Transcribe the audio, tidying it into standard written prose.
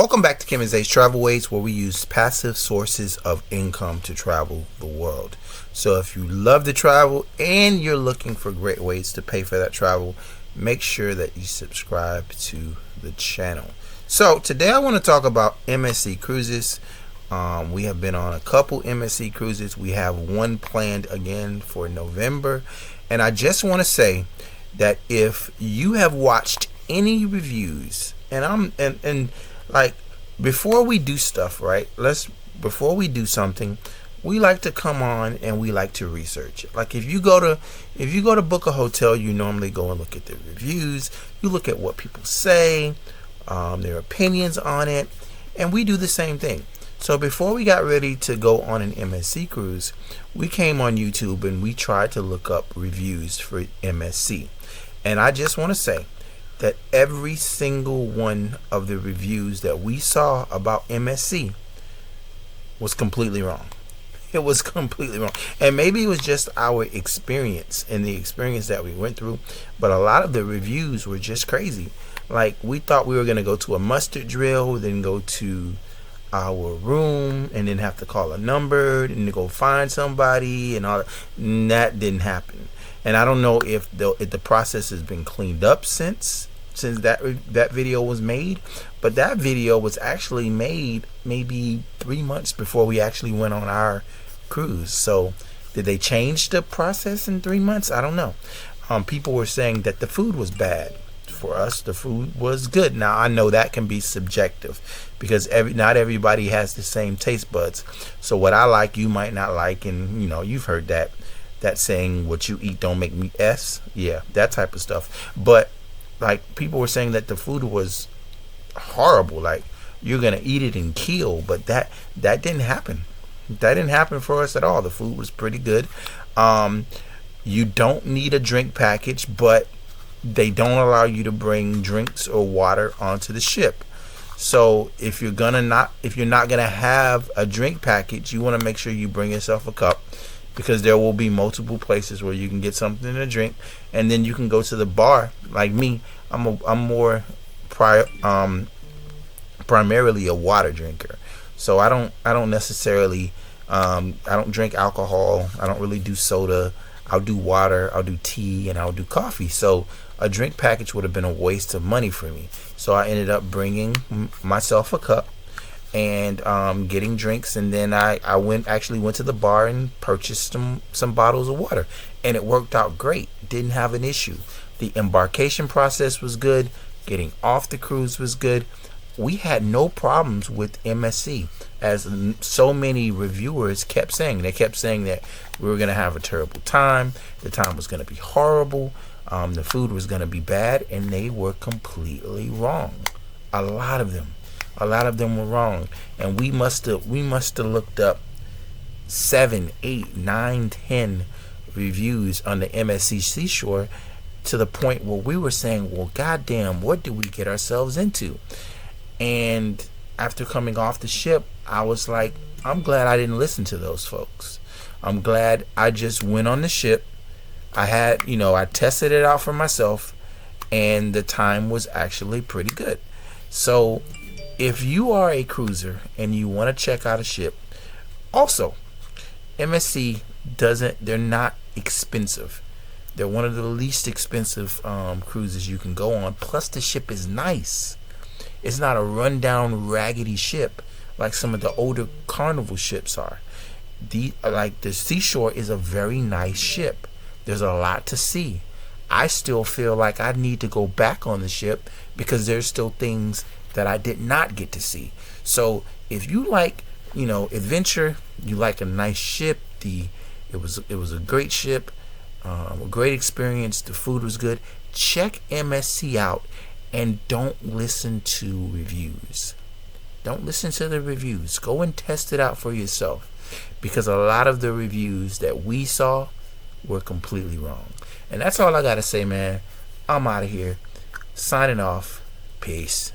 Welcome back to Kim and Zay's Travelways, where we use passive sources of income to travel the world. So if you love to travel and you're looking for great ways to pay for that travel, make sure that you subscribe to the channel. So today I want to talk about MSC cruises. We have been on a couple MSC cruises. We have one planned again for November. And I just want to say that if you have watched any reviews, like, before we do stuff, right? Before we do something, we like to come on and we like to research it. Like if you go to book a hotel, you normally go and look at the reviews. You look at what people say, their opinions on it, and we do the same thing. So before we got ready to go on an MSC cruise, we came on YouTube and we tried to look up reviews for MSC. And I just want to say that every single one of the reviews that we saw about MSC was completely wrong. It was completely wrong. And maybe it was just our experience and the experience that we went through, but a lot of the reviews were just crazy. Like, we thought we were going to go to a mustard drill, then go to our room and then have to call a number and go find somebody and all that. And that didn't happen. And I don't know if the process has been cleaned up since that video was made, but that video was actually made maybe 3 months before we actually went on our cruise. So did they change the process in 3 months? I don't know. People were saying that the food was bad. For us, the food was good. Now I know that can be subjective because not everybody has the same taste buds. So what I like, you might not like, and you've heard that saying, what you eat don't make me S. Yeah, that type of stuff. But like, people were saying that the food was horrible, like you're gonna eat it and kill, but that didn't happen. That didn't happen for us at all. The food was pretty good. You don't need a drink package, but they don't allow you to bring drinks or water onto the ship. So if you're not gonna have a drink package, you want to make sure you bring yourself a cup, because there will be multiple places where you can get something to drink, and then you can go to the bar. Like me, I'm more primarily a water drinker, so I don't necessarily I don't drink alcohol. I don't really do soda. I'll do water, I'll do tea, and I'll do coffee. So a drink package would have been a waste of money for me. So I ended up bringing myself a cup and getting drinks, and then I actually went to the bar and purchased some bottles of water, and it worked out great. Didn't have an issue. The embarkation process was good. Getting off the cruise was good. We had no problems with MSC, as so many reviewers kept saying. They kept saying that we were going to have a terrible time. The time was going to be horrible. The food was going to be bad, and they were completely wrong. A lot of them were wrong, and we must have looked up 7, 8, 9, 10 reviews on the MSC Seashore to the point where we were saying, well, goddamn, what did we get ourselves into? And after coming off the ship, I was like, I'm glad I didn't listen to those folks. I'm glad I just went on the ship. I tested it out for myself, and the time was actually pretty good. So if you are a cruiser and you want to check out a ship, also, MSC they're not expensive. They're one of the least expensive cruises you can go on. Plus, the ship is nice. It's not a rundown, raggedy ship like some of the older Carnival ships are. The Seashore is a very nice ship. There's a lot to see. I still feel like I need to go back on the ship because there's still things that I did not get to see. So if you like, adventure, you like a nice ship, it was a great ship, a great experience, the food was good, check MSC out, and don't listen to reviews. Don't listen to the reviews. Go and test it out for yourself, because a lot of the reviews that we saw were completely wrong. And that's all I gotta say, man. I'm out of here. Signing off. Peace.